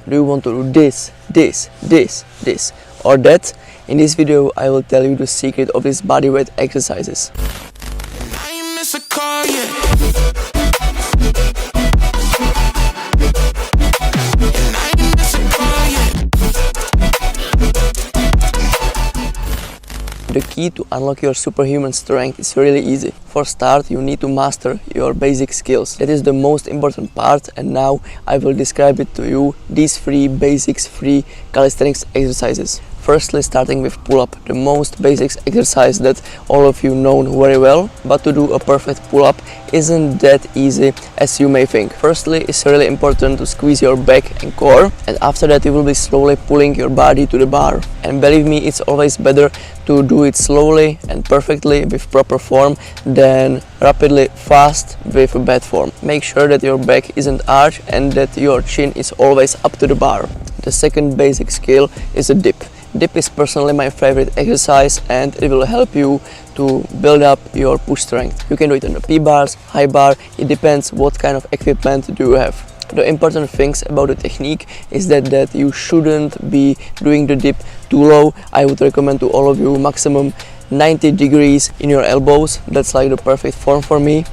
Do you want to do this, this, or that? In this video, I will tell you the secret of these bodyweight exercises. The key to unlock your superhuman strength is really easy. For start, you need to master your basic skills. That is the most important part, and now I will describe it to you, these three calisthenics exercises. Firstly, starting with pull-up, the most basic exercise that all of you know very well, but to do a perfect pull-up isn't that easy as you may think. Firstly, it's really important to squeeze your back and core, and after that you will be slowly pulling your body to the bar. And believe me, it's always better to do it slowly and perfectly with proper form than rapidly fast with a bad form. Make sure that your back isn't arched and that your chin is always up to the bar. The second basic skill is a dip. Dip is personally my favorite exercise, and it will help you to build up your push strength. You can do it on the P-bars, high bar, it depends what kind of equipment do you have. The important things about the technique is that you shouldn't be doing the dip too low. I would recommend to all of you maximum 90 degrees in your elbows. That's like the perfect form for me.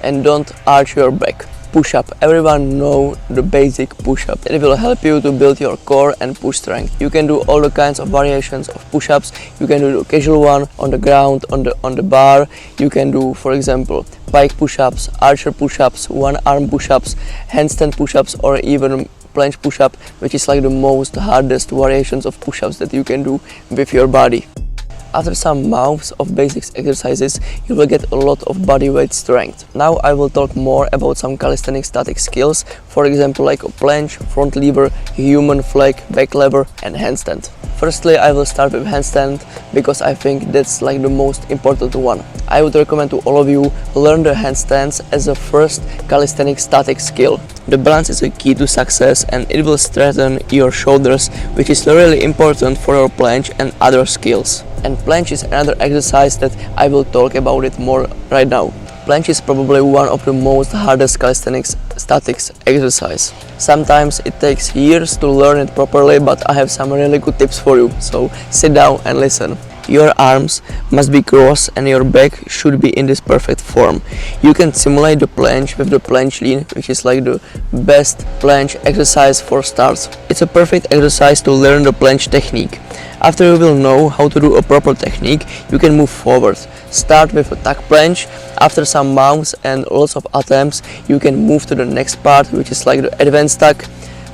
And don't arch your back. Push-up. Everyone know the basic push-up. It will help you to build your core and push strength. You can do all the kinds of variations of push-ups. You can do the casual one on the ground, on the bar. You can do, for example, pike push-ups, archer push-ups, one-arm push-ups, handstand push-ups, or even planche push-up, which is like the most hardest variations of push-ups that you can do with your body. After some months of basics exercises, you will get a lot of bodyweight strength. Now I will talk more about some calisthenics static skills, for example like a planche, front lever, human flag, back lever and handstand. Firstly, I will start with handstand because I think that's like the most important one. I would recommend to all of you learn the handstands as a first calisthenics static skill. The balance is a key to success, and it will strengthen your shoulders, which is really important for your planche and other skills. And planche is another exercise that I will talk about it more right now. Planche is probably one of the most hardest calisthenics statics exercise. Sometimes it takes years to learn it properly, but I have some really good tips for you, so sit down and listen. Your arms must be crossed and your back should be in this perfect form. You can simulate the planche with the planche lean, which is like the best planche exercise for starts. It's a perfect exercise to learn the planche technique. After you will know how to do a proper technique, you can move forward. Start with a tuck planche. After some mounts and lots of attempts, you can move to the next part, which is like the advanced tuck,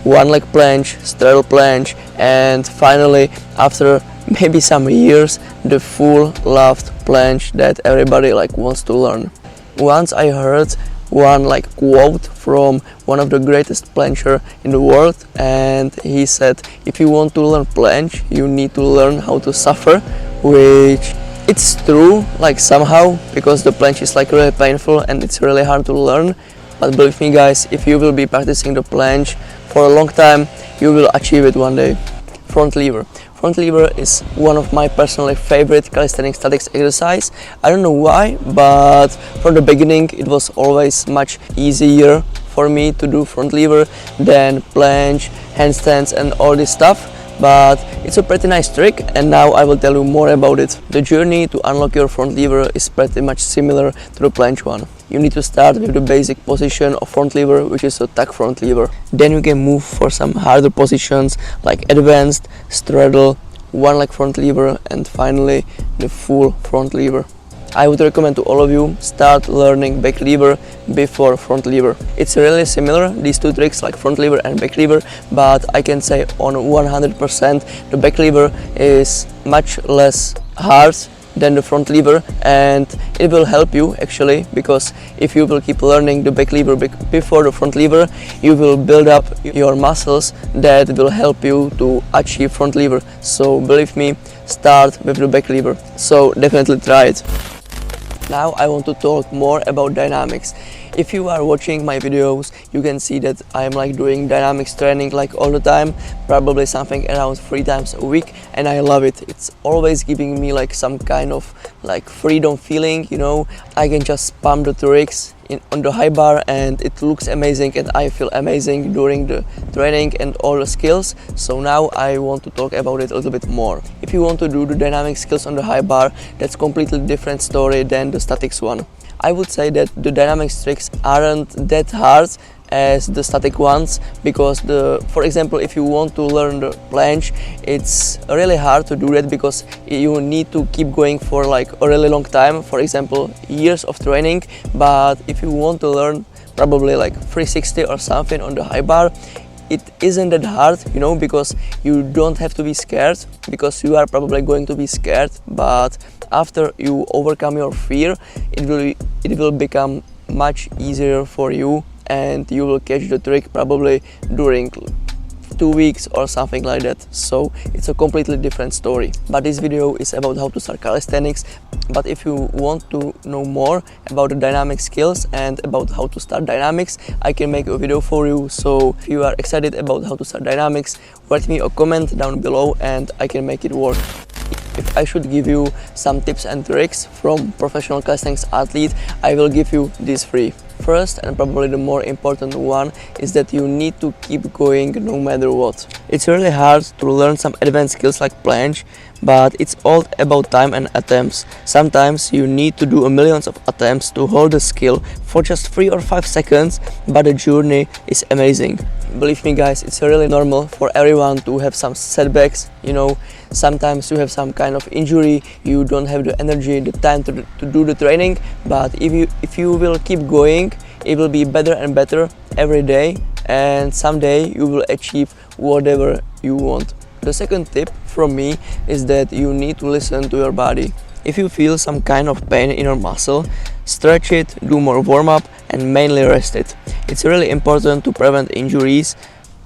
one leg planche, straddle planche, and finally, after maybe some years, the full loved planche that everybody wants to learn. Once I heard one quote from one of the greatest plancher in the world, and he said, if you want to learn planche, you need to learn how to suffer, which it's true somehow, because the planche is really painful and it's really hard to learn. But believe me guys, if you will be practicing the planche for a long time, you will achieve it one day. Front lever. Front lever is one of my personally favorite calisthenics statics exercise. I don't know why, but from the beginning it was always much easier for me to do front lever than planche, handstands and all this stuff. But it's a pretty nice trick, and now I will tell you more about it. The journey to unlock your front lever is pretty much similar to the planche one. You need to start with the basic position of front lever, which is a tuck front lever. Then you can move for some harder positions like advanced, straddle, one leg front lever, and finally the full front lever. I would recommend to all of you start learning back lever before front lever. It's really similar, these two tricks like front lever and back lever, but I can say on 100% the back lever is much less hard than the front lever, and it will help you actually, because if you will keep learning the back lever before the front lever, you will build up your muscles that will help you to achieve front lever. So believe me, start with the back lever, so definitely try it. Now I want to talk more about dynamics. If you are watching my videos, you can see that I'm doing dynamics training all the time, probably something around 3 times a week, and I love it. It's always giving me some kind of freedom feeling, you know. I can just pump the tricks on the high bar, and it looks amazing and I feel amazing during the training and all the skills. So now I want to talk about it a little bit more. If you want to do the dynamic skills on the high bar, that's completely different story than the statics one. I would say that the dynamic tricks aren't that hard as the static ones, because for example, if you want to learn the planche, it's really hard to do that because you need to keep going for like a really long time, for example years of training. But if you want to learn probably like 360 or something on the high bar, it isn't that hard, you know, because you don't have to be scared, because you are probably going to be scared, but after you overcome your fear, it will become much easier for you, and you will catch the trick probably during 2 weeks or something like that. So it's a completely different story. But this video is about how to start calisthenics. But if you want to know more about the dynamic skills and about how to start dynamics, I can make a video for you. So if you are excited about how to start dynamics, write me a comment down below and I can make it work. If I should give you some tips and tricks from professional calisthenics athlete, I will give you these 3. First, and probably the more important one, is that you need to keep going no matter what. It's really hard to learn some advanced skills like planche, but it's all about time and attempts. Sometimes you need to do millions of attempts to hold the skill for just 3 or 5 seconds, but the journey is amazing. Believe me guys, it's really normal for everyone to have some setbacks, you know. Sometimes you have some kind of injury, you don't have the energy, the time to do the training, but if you will keep going, it will be better and better every day, and someday you will achieve whatever you want. The second tip from me is that you need to listen to your body. If you feel some kind of pain in your muscle, stretch it, do more warm-up, and mainly rest it. It's really important to prevent injuries.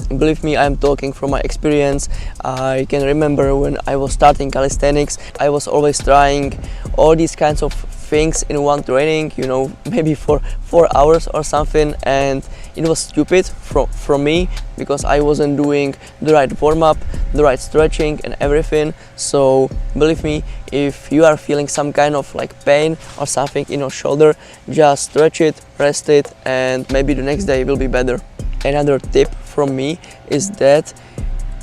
Believe me, I'm talking from my experience. I can remember when I was starting calisthenics, I was always trying all these kinds of things in one training, you know, maybe for 4 hours or something, and it was stupid from me because I wasn't doing the right warm-up, the right stretching and everything. So believe me, if you are feeling some kind of like pain or something in your shoulder, just stretch it, rest it, and maybe the next day will be better. Another tip from me is that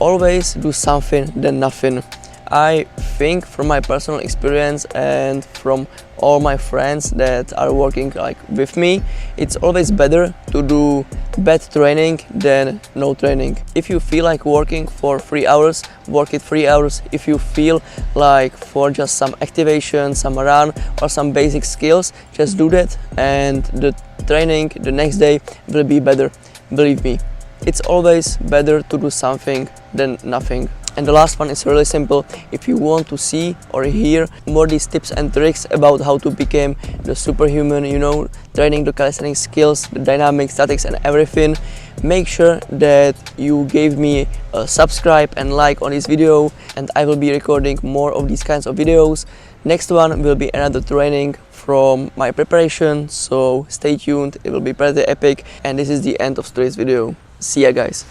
always do something than nothing. I think from my personal experience and from all my friends that are working like with me, it's always better to do bad training than no training. If you feel like working for 3 hours, work it 3 hours. If you feel like for just some activation, some run or some basic skills, just do that, and the training the next day will be better. Believe me, it's always better to do something than nothing. And the last one is really simple. If you want to see or hear more these tips and tricks about how to become the superhuman, you know, training the calisthenics skills, the dynamics, statics and everything, make sure that you gave me a subscribe and like on this video, and I will be recording more of these kinds of videos. Next one will be another training from my preparation, so stay tuned, it will be pretty epic, and this is the end of today's video. See ya guys.